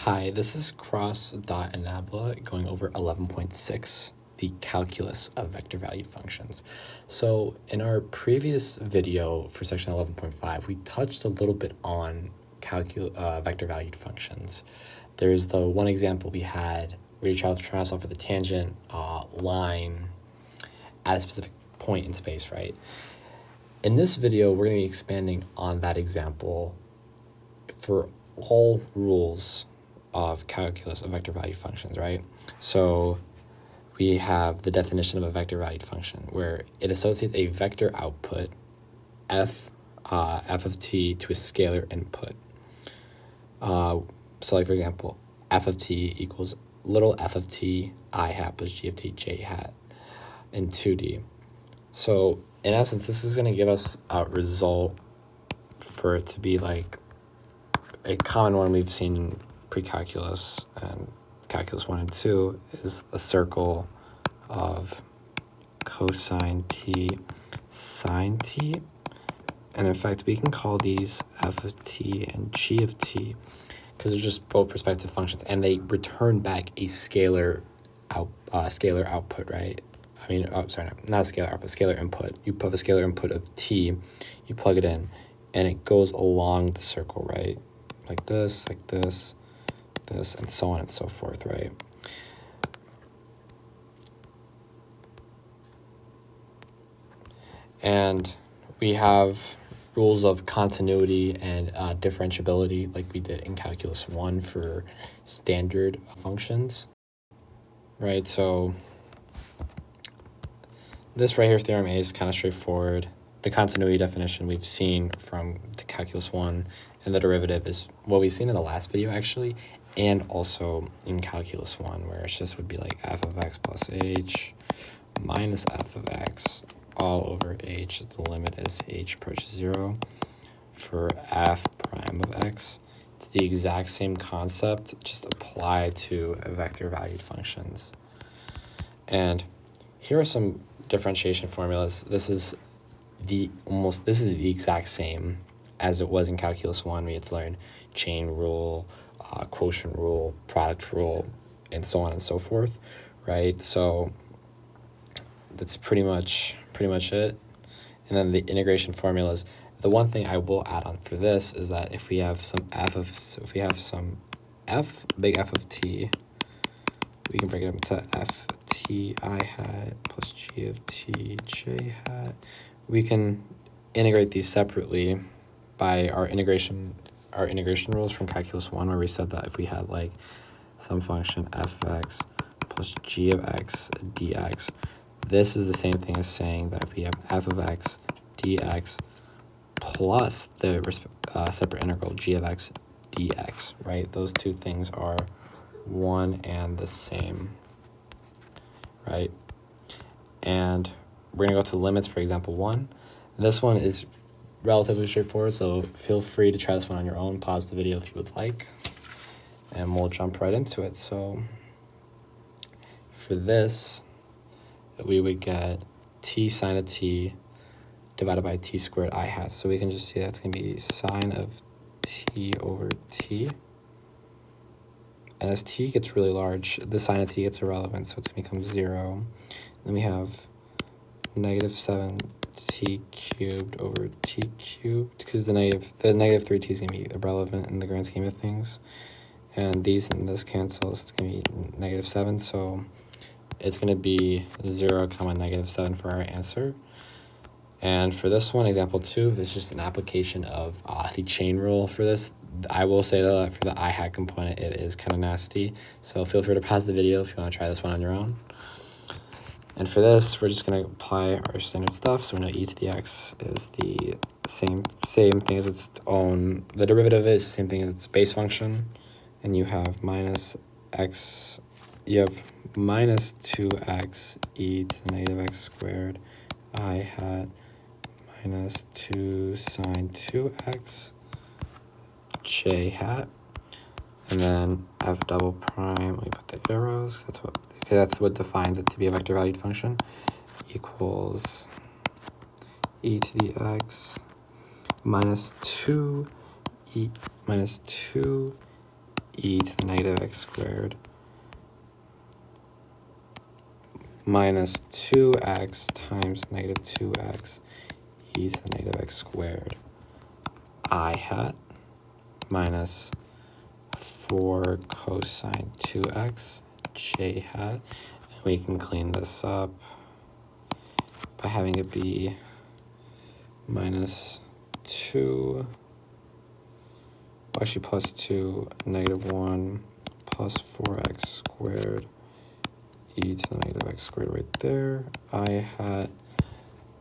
Hi, this is Cross.Enabla going over 11.6, the calculus of vector valued functions. So in our previous video for section 11.5, we touched a little bit on vector valued functions. There's the one example we had where you're trying to solve for the tangent line at a specific point in space, right? In this video, we're going to be expanding on that example for all rules of calculus of vector valued functions, right? So we have the definition of a vector valued function where it associates a vector output f of t to a scalar input. So like for example, f of t equals little f of t I hat plus g of t j hat in 2D. So in essence, this is going to give us a result for it to be like a common one we've seen in pre-calculus and calculus 1 and 2 is a circle of cosine t sine t. And in fact, we can call these f of t and g of t because they're just both perspective functions and they return back a scalar output, right? I mean, not a scalar output, scalar input. You put a scalar input of t, you plug it in, and it goes along the circle, right? Like this, and so on and so forth, right? And we have rules of continuity and differentiability like we did in Calculus 1 for standard functions, right? So this right here, Theorem A, is kind of straightforward. The continuity definition we've seen from the Calculus 1, and the derivative is what we've seen in the last video, actually, and also in Calculus 1, where it just would be like f of x plus h minus f of x all over h. The limit as h approaches 0 for f prime of x. It's the exact same concept, just applied to vector valued functions. And here are some differentiation formulas. This is the exact same as it was in Calculus 1. We had to learn chain rule, quotient rule, product rule, and so on and so forth, right? So that's pretty much it. And then the integration formulas. The one thing I will add on for this is that if we have some big F of t, we can break it up into f t I hat plus g of t j hat. We can integrate these separately by our integration rules from Calculus 1, where we said that if we had like some function f of x plus g of x dx, this is the same thing as saying that if we have f of x dx plus the separate integral g of x dx, right? Those two things are one and the same, right? And we're going to go to limits for example 1. This one is relatively straightforward, so feel free to try this one on your own. Pause the video if you would like, and we'll jump right into it. So for this, we would get t sine of t divided by t squared I hat. So we can just see that's going to be sine of t over t. And as t gets really large, the sine of t gets irrelevant, so it's going to become 0. Then we have negative 7t cubed over t cubed, because the negative 3t is going to be irrelevant in the grand scheme of things. And these and this cancels, it's going to be negative 7, so it's going to be 0 comma negative 7 for our answer. And for this one, example 2, this is just an application of the chain rule for this. I will say though that for the I hat component, it is kind of nasty. So feel free to pause the video if you want to try this one on your own. And for this, we're just going to apply our standard stuff. So we know e to the x is the same thing as its own. The derivative is the same thing as its base function. And you have minus x, you have minus 2x e to the negative x squared I hat minus 2 sine 2x j hat. And then f double prime, let me put the arrows, that's what defines it to be a vector valued function, equals e to the x minus 2 e e to the negative x squared minus 2x times negative 2x e to the negative x squared I hat minus 4 cosine 2x j hat. And we can clean this up by having it be minus 2, actually plus 2, negative 1, plus 4x squared e to the negative x squared right there. I hat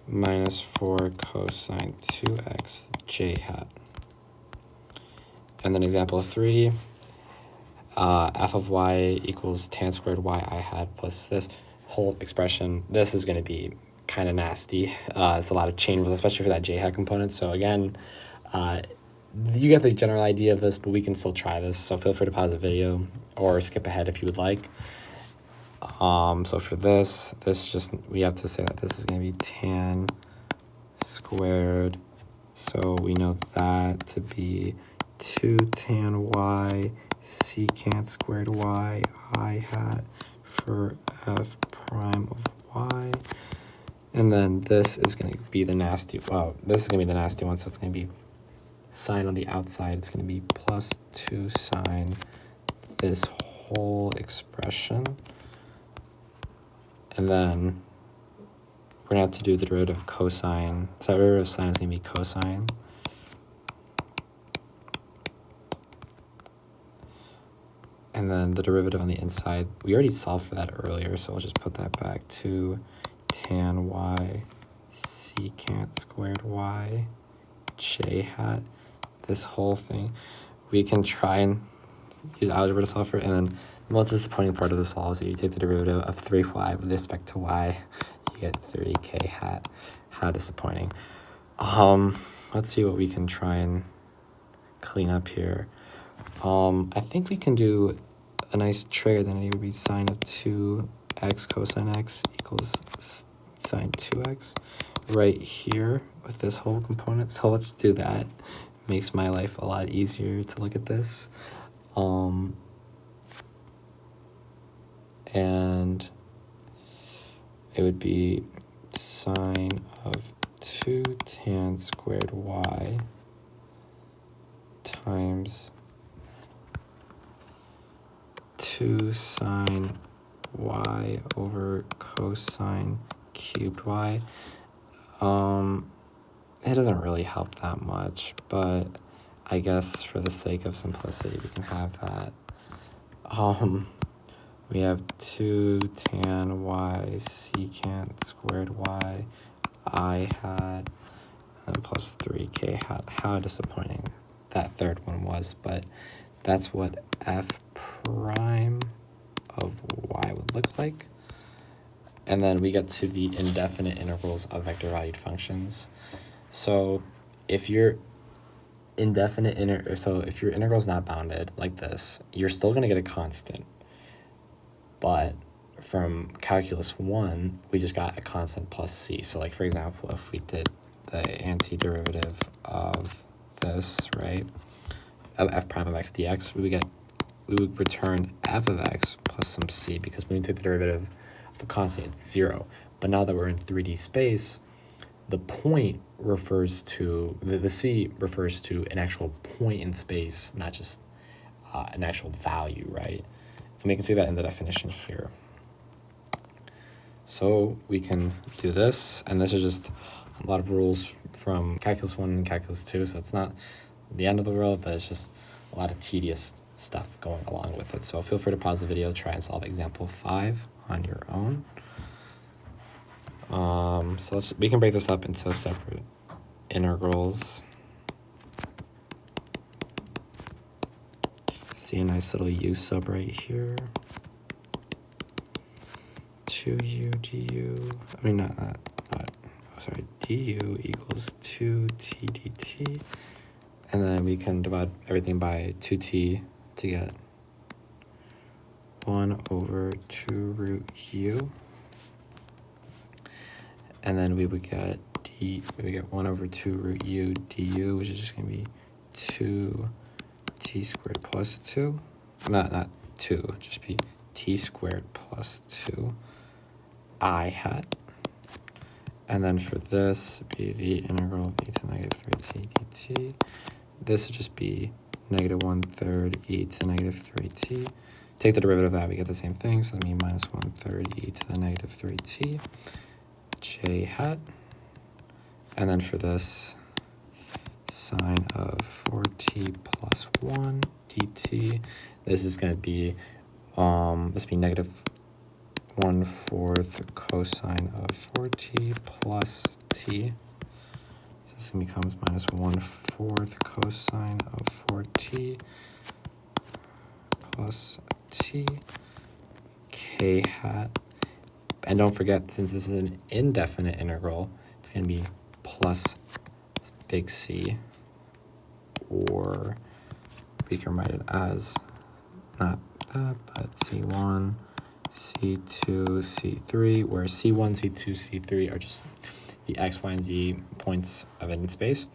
minus 4 cosine 2x j hat. And then example 3, f of y equals tan squared y I hat plus this whole expression. This is going to be kind of nasty. It's a lot of chain rules, especially for that j hat component. So again, you get the general idea of this, but we can still try this. So feel free to pause the video or skip ahead if you would like. So for this just, we have to say that this is going to be tan squared. So we know that to be 2 tan y secant squared y I hat for f prime of y. And then this is going to be the nasty, this is going to be the nasty one. So it's going to be sine on the outside. It's going to be plus 2 sine this whole expression. And then we're going to have to do the derivative of cosine. So the derivative of sine is going to be cosine. And then the derivative on the inside, we already solved for that earlier, so we'll just put that back to tan y secant squared y j hat. This whole thing, we can try and use algebra to solve for it. And then the most disappointing part of the solve is that you take the derivative of 3y with respect to y, you get 3k hat. How disappointing. Let's see what we can try and clean up here. I think we can do a nice trig identity would be sine of 2x cosine x equals sine 2x right here with this whole component. So let's do that. Makes my life a lot easier to look at this. And it would be sine of 2 tan squared y times 2 sine y over cosine cubed y. It doesn't really help that much, but I guess for the sake of simplicity, we can have that. We have 2 tan y secant squared y I hat and plus 3k hat. How disappointing that third one was, but that's what f prime of y would look like. And then we get to the indefinite integrals of vector valued functions. So if your if your integral is not bounded like this, you're still going to get a constant. But from calculus 1, we just got a constant plus c. So like, for example, if we did the antiderivative of this, right, of f prime of x dx, we would return f of x plus some c, because when we take the derivative of the constant, it's 0. But now that we're in 3D space, the point refers to, the c refers to an actual point in space, not just an actual value, right? And we can see that in the definition here. So we can do this, and this is just a lot of rules from calculus 1 and calculus 2, so it's not the end of the world, but it's just a lot of tedious stuff going along with it. So feel free to pause the video, try and solve example 5 on your own. So we can break this up into separate integrals. See a nice little u sub right here. 2u du, du equals 2t dt. And then we can divide everything by 2t to get 1 over 2 root u. And then we would get 1 over 2 root u du, which is just going to be 2t squared plus 2. not 2, just be t squared plus 2 I hat. And then for this, be the integral of e to the negative 3t dt. This would just be negative 1/3 e to the negative 3t. Take the derivative of that, we get the same thing, so that'd be minus 1/3 e to the negative 3t j hat. And then for this, sine of 4t plus 1 dt. This is going to be negative 1/4 cosine of 4t plus t. So this becomes minus 1/4 cosine of 4t plus t k hat. And don't forget, since this is an indefinite integral, it's going to be plus big C, or we can write it as not that, but C1, C2, C3, where C1, C2, C3 are just the X, Y, and Z points of it in space.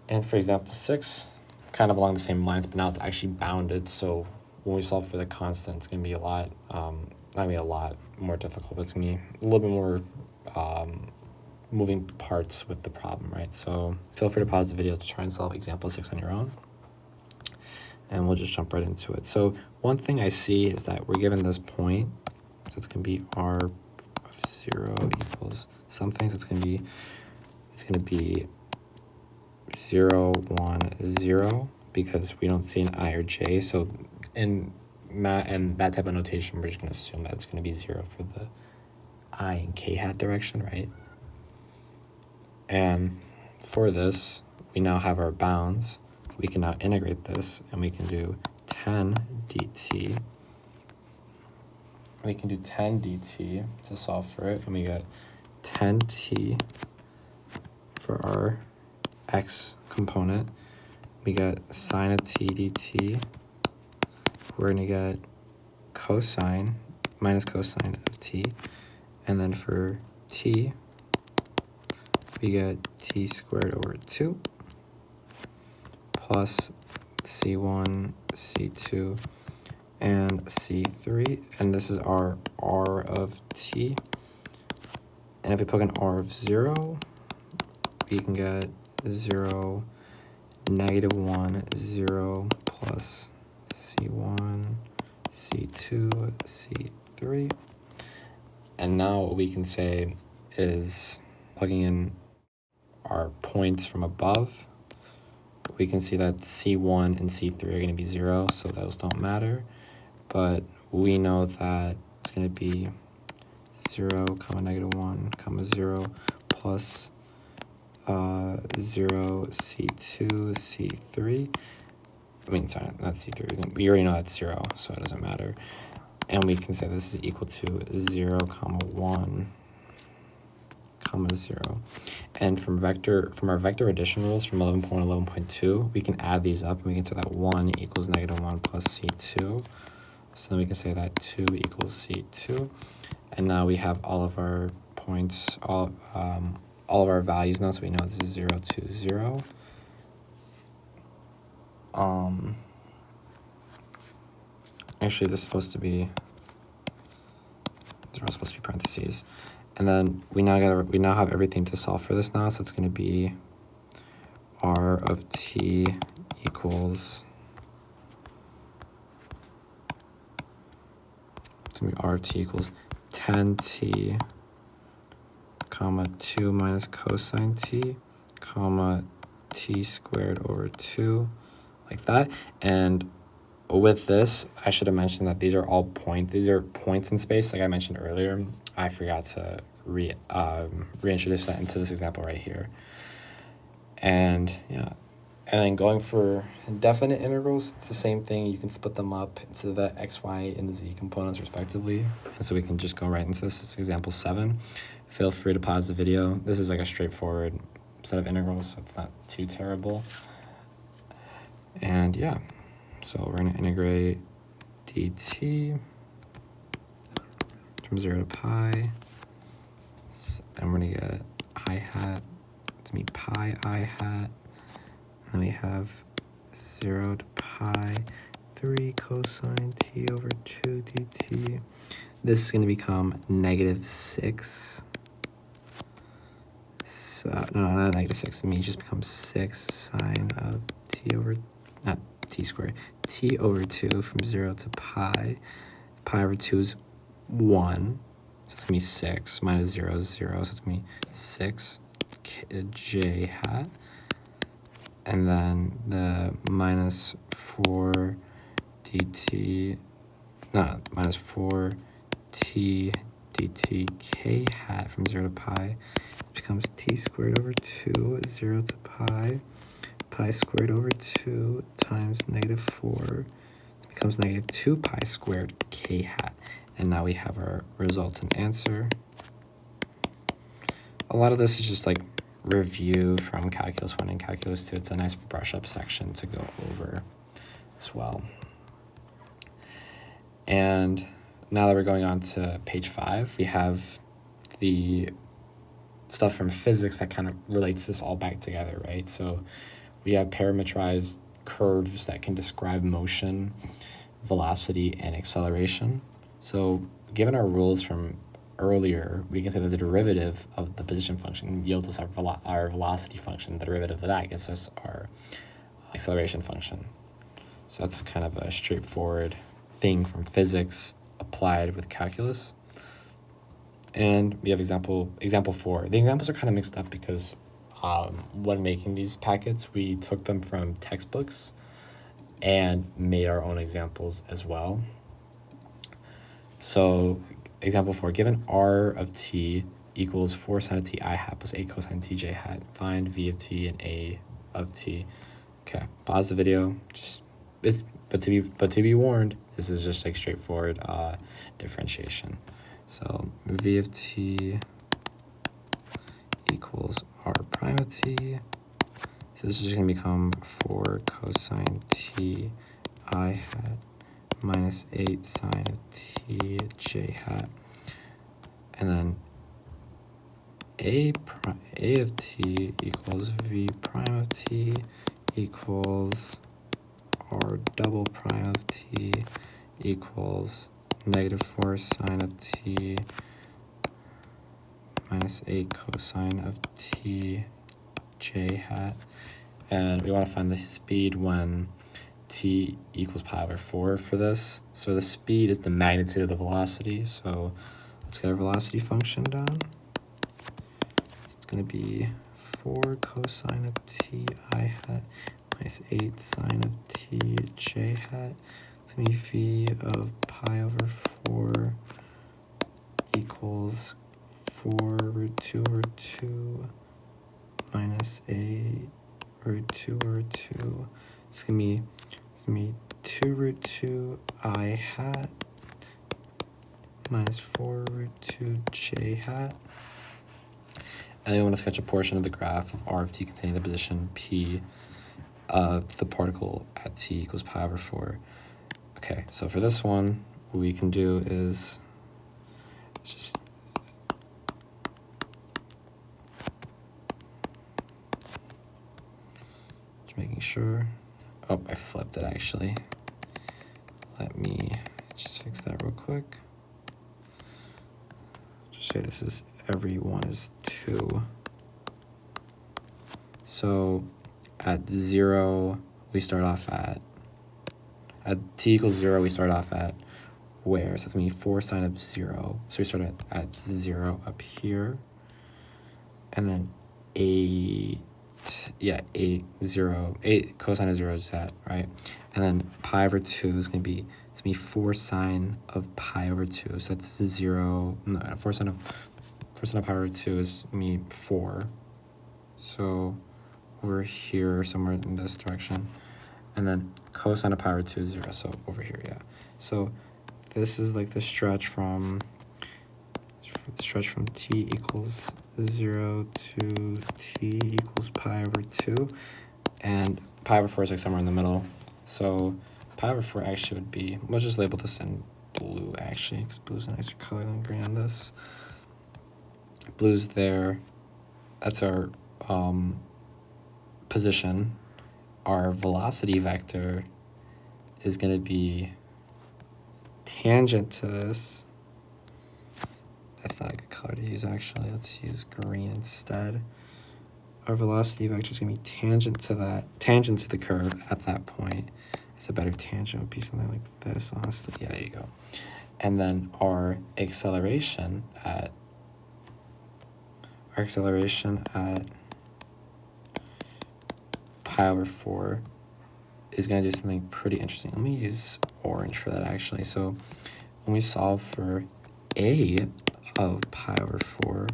And for example 6, kind of along the same lines, but now it's actually bounded, so when we solve for the constant, it's going to be a lot, not going to be a lot more difficult, but it's going to be a little bit more moving parts with the problem, right? So feel free to pause the video to try and solve example 6 on your own. And we'll just jump right into it. So one thing I see is that we're given this point, so it's going to be r of 0 equals something. So it's going to be 0, 1, 0, because we don't see an I or J. So in that type of notation, we're just going to assume that it's going to be 0 for the I and k hat direction, right? And for this, we now have our bounds. We can now integrate this, and we can do 10 dt. We can do 10 dt to solve for it, and we get 10t for our x component. We get sine of t dt. We're going to get cosine, minus cosine of t. And then for t, we get t squared over 2 plus c1, c2, and c3. And this is our r of t. And if we plug in r of 0, we can get 0, negative 1, 0, plus c1, c2, c3. And now what we can say is, plugging in our points from above, we can see that C1 and C3 are going to be 0, so those don't matter. But we know that it's going to be 0, negative 1, 0, plus 0, C2, C3. I mean, sorry, not C3. We already know that's 0, so it doesn't matter. And we can say this is equal to 0, 1, 0. And from our vector addition rules from 11.11.2, we can add these up, and we can say that 1 equals negative 1 plus C2. So then we can say that 2 equals C2. And now we have all of our points, all of our values now, so we know this is 0, 2, 0. Actually, this is supposed to be, they're all supposed to be parentheses. And then we now have everything to solve for this now, so it's going to be r of t equals, it's going to be r of t equals 10t, comma 2 minus cosine t, comma t squared over 2, like that. And with this, I should have mentioned that these are all points. These are points in space, like I mentioned earlier. I forgot to reintroduce that into this example right here. And yeah, and then going for definite integrals, it's the same thing. You can split them up into the x, y, and the z components respectively. And so we can just go right into this. This is example 7. Feel free to pause the video. This is like a straightforward set of integrals, so it's not too terrible. And yeah, so we're going to integrate dt from 0 to pi, and we're going to get I hat to be pi I hat, and then we have 0 to pi 3 cosine t over 2 dt. This is going to become -6. So, no, not -6. It means just becomes 6 sine of t over, not t squared, t over 2 from 0 to pi. Pi over 2 is 1. So it's going to be 6 minus 0 is 0. So it's going to be 6 j hat. And then the minus 4 dt, no, minus 4 t dt k hat from 0 to pi becomes t squared over 2, 0 to pi. Pi squared over 2 times -4 becomes -2 pi squared k hat. And now we have our resultant answer. A lot of this is just like review from Calculus 1 and Calculus 2. It's a nice brush up section to go over as well. And now that we're going on to page 5, we have the stuff from physics that kind of relates this all back together, right? So we have parametrized curves that can describe motion, velocity, and acceleration. So given our rules from earlier, we can say that the derivative of the position function yields us our velocity function. The derivative of that gives us our acceleration function. So that's kind of a straightforward thing from physics applied with calculus. And we have example 4. The examples are kind of mixed up because when making these packets, we took them from textbooks and made our own examples as well. So example 4, given r of t equals 4 sine of t I hat plus 8 cosine t j hat, find v of t and a of t. Okay, pause the video. But to be warned, this is just like straightforward differentiation. So v of t equals r prime of t. So this is just going to become 4 cosine t I hat minus 8 sine of t j hat. And then a of t equals v prime of t equals r double prime of t equals -4 sine of t minus 8 cosine of t j hat. And we want to find the speed when t equals pi over 4 for this. So the speed is the magnitude of the velocity. So let's get our velocity function down. It's going to be 4 cosine of t I hat minus 8 sine of t j hat. It's going to be v of pi over 4 equals 4 root 2 over 2 minus 8 root 2 over 2. It's going to be 2 root 2 I hat minus 4 root 2 j hat. And then we want to sketch a portion of the graph of r of t containing the position p of the particle at t equals pi over 4. Okay, so for this one, what we can do is just making sure. Oh, I flipped it actually. Let me just fix that real quick. Just say this is every one is 2. So at 0, we start off at t equals 0, we start off at where? So it's going to be 4 sine of 0. So we start at 0 up here. And then 8 cosine of 0 is that, right? And then pi over 2 is going to be, 4 sine of pi over 2. So that's 0, no, 4 sine of pi over 2 is going to be 4. So over here, somewhere in this direction. And then cosine of pi over 2 is 0, so over here, yeah. So this is like the stretch from t equals 0 to t equals pi over 2. And pi over 4 is like somewhere in the middle. So pi over 4 actually would be, let's just label this in blue actually, because blue is a nicer color than green on this. Blue's there. That's our position. Our velocity vector is going to be tangent to this. That's not a good color to use, actually. Let's use green instead. Our velocity vector is going to be tangent to the curve at that point. It's a better tangent would be something like this, honestly. Yeah, there you go. And then our acceleration at pi over 4 is going to do something pretty interesting. Let me use orange for that, actually. So when we solve for a of pi over 4,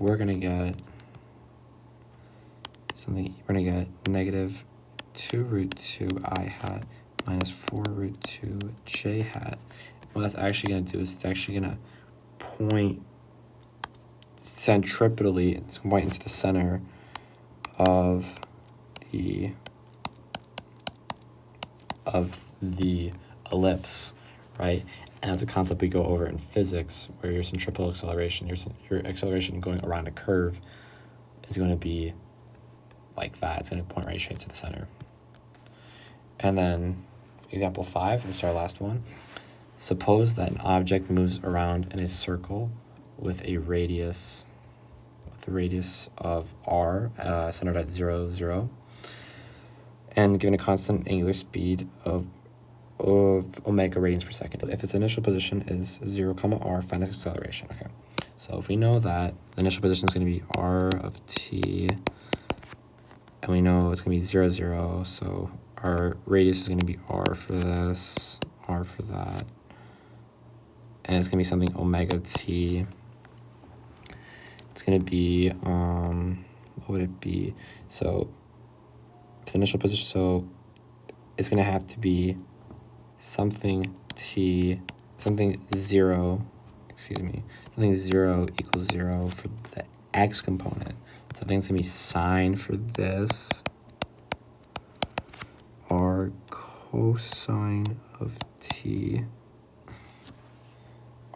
we're going to get something, we're going to get negative 2 root 2 I hat minus 4 root 2 j hat. What that's actually going to do is it's actually going to point centripetally, it's going to point into the center of the ellipse, right? And it's a concept we go over in physics, where your centripetal acceleration, your acceleration going around a curve is going to be like that. It's going to point right straight to the center. And then example 5, this is our last one. Suppose that an object moves around in a circle with a radius of r centered at 0, 0, and given a constant angular speed of omega radians per second. If its initial position is 0, r, find its acceleration. Okay, so if we know that the initial position is going to be r of t, and we know it's going to be 0, 0, so our radius is going to be r for this, r for that, and it's going to be something omega t. It's going to be, what would it be? So the initial position, so it's going to have to be something 0 equals 0 for the x component. So I think it's going to be sine for this, or cosine of t.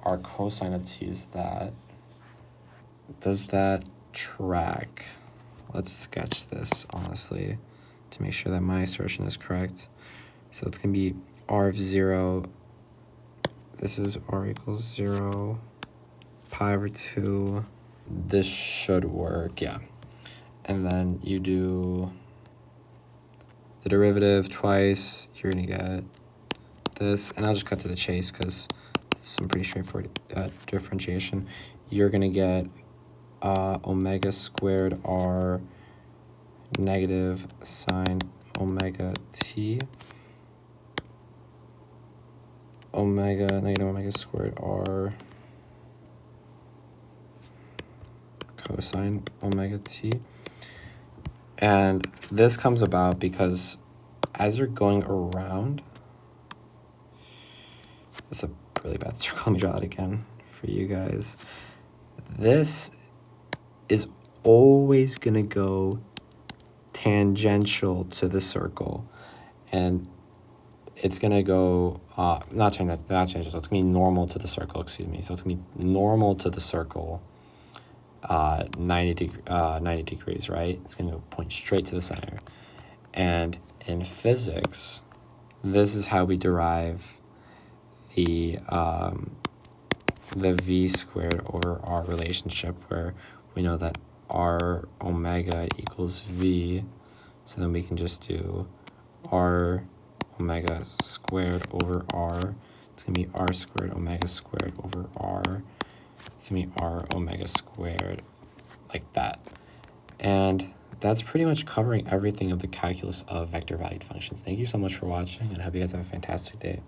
Our cosine of t is that. Does that track? Let's sketch this, honestly, to make sure that my assertion is correct. So it's going to be r of 0. This is r equals 0, pi over 2. This should work, yeah. And then you do the derivative twice. You're going to get this. And I'll just cut to the chase because this is some pretty straightforward differentiation. You're going to get omega squared r negative sine omega t, negative omega squared r cosine omega t. And this comes about because as you're going around, this is a really bad circle, let me draw it again for you guys. This is always going to go tangential to the circle, and it's going to go, not tangential, so it's going to be normal to the circle, excuse me. So it's going to be normal to the circle, 90 degrees, right? It's going to point straight to the center. And in physics, this is how we derive the v squared over r relationship, where we know that r omega equals v, so then we can just do r omega squared over r. It's going to be r squared omega squared over r. It's going to be r omega squared, like that. And that's pretty much covering everything of the calculus of vector valued functions. Thank you so much for watching, and I hope you guys have a fantastic day.